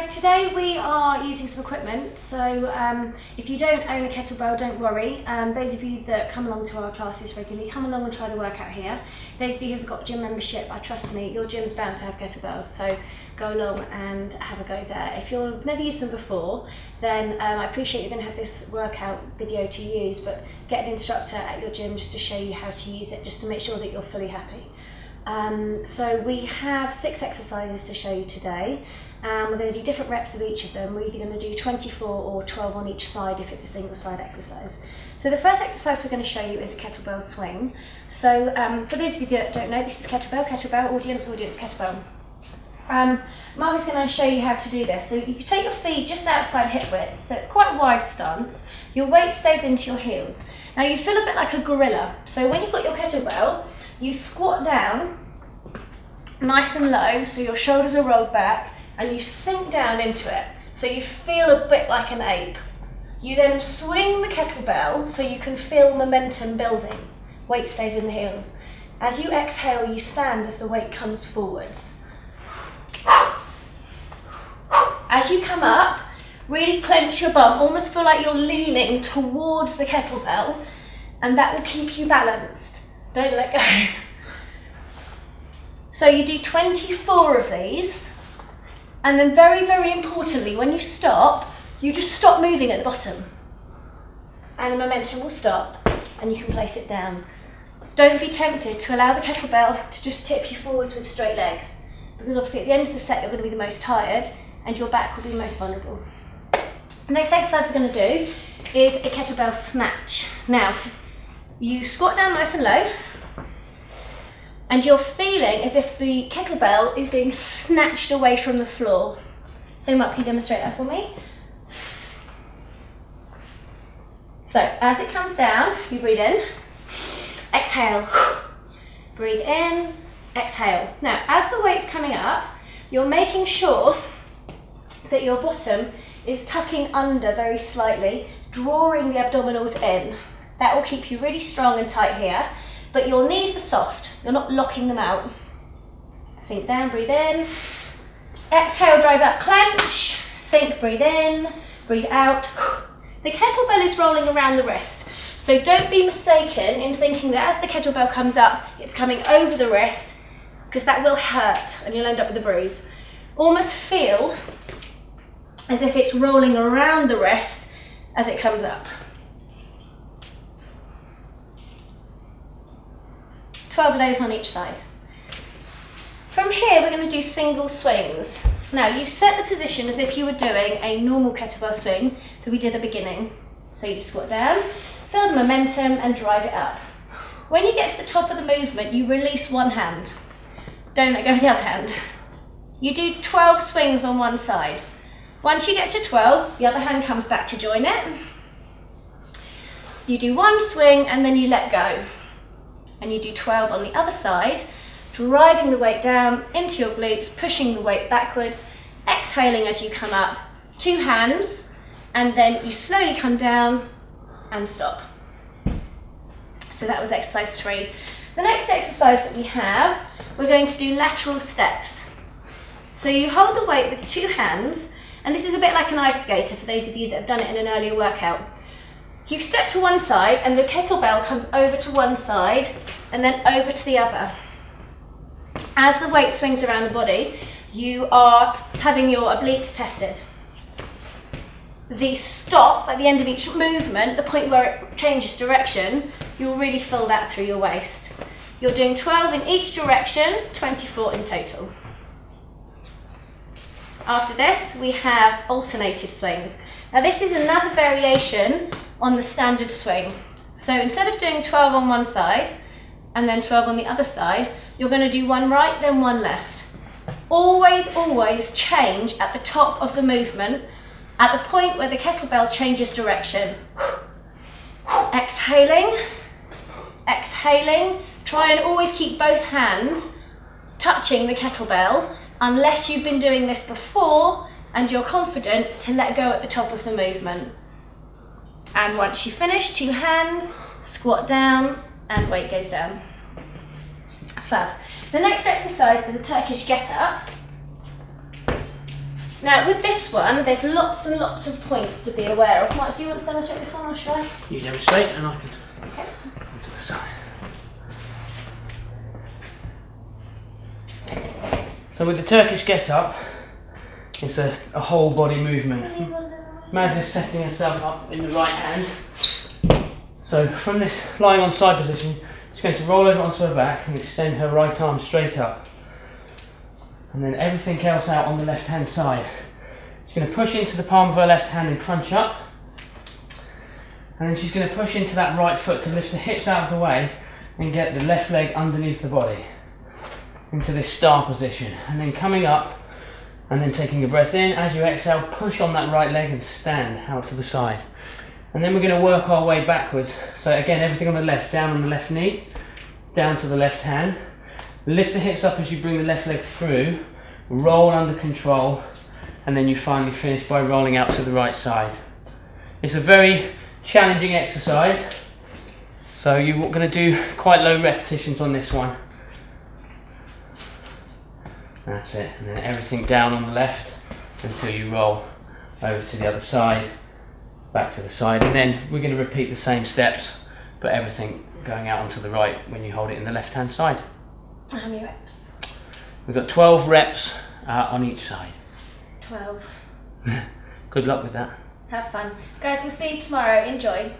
guys, today we are using some equipment, so if you don't own a kettlebell, don't worry. Those of you that come along to our classes regularly, come along and try the workout here. Those of you who've got gym membership, trust me, your gym's bound to have kettlebells, so go along and have a go there. If you've never used them before, then I appreciate you're going to have this workout video to use, but get an instructor at your gym just to show you how to use it, just to make sure that you're fully happy. So we have 6 exercises to show you today. We're going to do different reps of each of them. We're either going to do 24 or 12 on each side if it's a single side exercise. So the first exercise we're going to show you is a kettlebell swing. So for those of you that don't know, this is kettlebell, audience, kettlebell. Mark is going to show you how to do this. So you can take your feet just outside hip width, so it's quite a wide stance. Your weight stays into your heels. Now you feel a bit like a gorilla. So when you've got your kettlebell, you squat down nice and low, so your shoulders are rolled back, and you sink down into it, so you feel a bit like an ape. You then swing the kettlebell so you can feel momentum building. Weight stays in the heels. As you exhale, you stand as the weight comes forwards. As you come up, really clench your bum, almost feel like you're leaning towards the kettlebell, and that will keep you balanced. Don't let go. So you do 24 of these, and then very, very importantly, when you stop, you just stop moving at the bottom. And the momentum will stop, and you can place it down. Don't be tempted to allow the kettlebell to just tip you forwards with straight legs, because obviously at the end of the set, you're going to be the most tired, and your back will be the most vulnerable. The next exercise we're going to do is a kettlebell snatch. Now, you squat down nice and low, and you're feeling as if the kettlebell is being snatched away from the floor. So Mark, can you demonstrate that for me? So as it comes down, you breathe in, exhale, breathe in, exhale. Now, as the weight's coming up, you're making sure that your bottom is tucking under very slightly, drawing the abdominals in. That will keep you really strong and tight here, but your knees are soft. You're not locking them out. Sink down, breathe in. Exhale, drive up, clench. Sink, breathe in, breathe out. The kettlebell is rolling around the wrist, so don't be mistaken in thinking that as the kettlebell comes up, it's coming over the wrist, because that will hurt and you'll end up with a bruise. Almost feel as if it's rolling around the wrist as it comes up. 12 of those on each side. From here, we're going to do single swings. Now, you set the position as if you were doing a normal kettlebell swing that we did at the beginning. So you squat down, feel the momentum, and drive it up. When you get to the top of the movement, you release one hand. Don't let go of the other hand. You do 12 swings on one side. Once you get to 12, the other hand comes back to join it. You do one swing, and then you let go. And you do 12 on the other side, driving the weight down into your glutes, pushing the weight backwards, exhaling as you come up, 2 hands, and then you slowly come down and stop. So that was exercise 3. The next exercise that we have, we're going to do lateral steps. So you hold the weight with 2 hands, and this is a bit like an ice skater for those of you that have done it in an earlier workout. You step to one side and the kettlebell comes over to one side and then over to the other. As the weight swings around the body, you are having your obliques tested. The stop at the end of each movement, the point where it changes direction, you'll really feel that through your waist. You're doing 12 in each direction, 24 in total. After this, we have alternated swings. Now this is another variation on the standard swing. So instead of doing 12 on one side and then 12 on the other side, you're going to do one right, then one left. Always, always change at the top of the movement, at the point where the kettlebell changes direction. Exhaling, exhaling. Try and always keep both hands touching the kettlebell, unless you've been doing this before and you're confident to let go at the top of the movement. And once you finish, 2 hands, squat down, and weight goes down. Fab. The next exercise is a Turkish get-up. Now with this one, there's lots and lots of points to be aware of. Mark, do you want to demonstrate this one or should I? You demonstrate and I can Okay. come to the side. So with the Turkish get-up, it's a whole body movement. Maz is setting herself up in the right hand. So from this lying on side position, she's going to roll over onto her back and extend her right arm straight up. And then everything else out on the left hand side. She's going to push into the palm of her left hand and crunch up. And then she's going to push into that right foot to lift the hips out of the way and get the left leg underneath the body into this star position. And then coming up and then taking a breath in. As you exhale, push on that right leg and stand out to the side. And then we're going to work our way backwards. So again, everything on the left, down on the left knee, down to the left hand. Lift the hips up as you bring the left leg through, roll under control, and then you finally finish by rolling out to the right side. It's a very challenging exercise, so you're going to do quite low repetitions on this one. That's it, and then everything down on the left until you roll over to the other side, back to the side, and then we're going to repeat the same steps, but everything going out onto the right when you hold it in the left hand side. How many reps? We've got 12 reps on each side. 12. Good luck with that. Have fun. Guys, we'll see you tomorrow. Enjoy.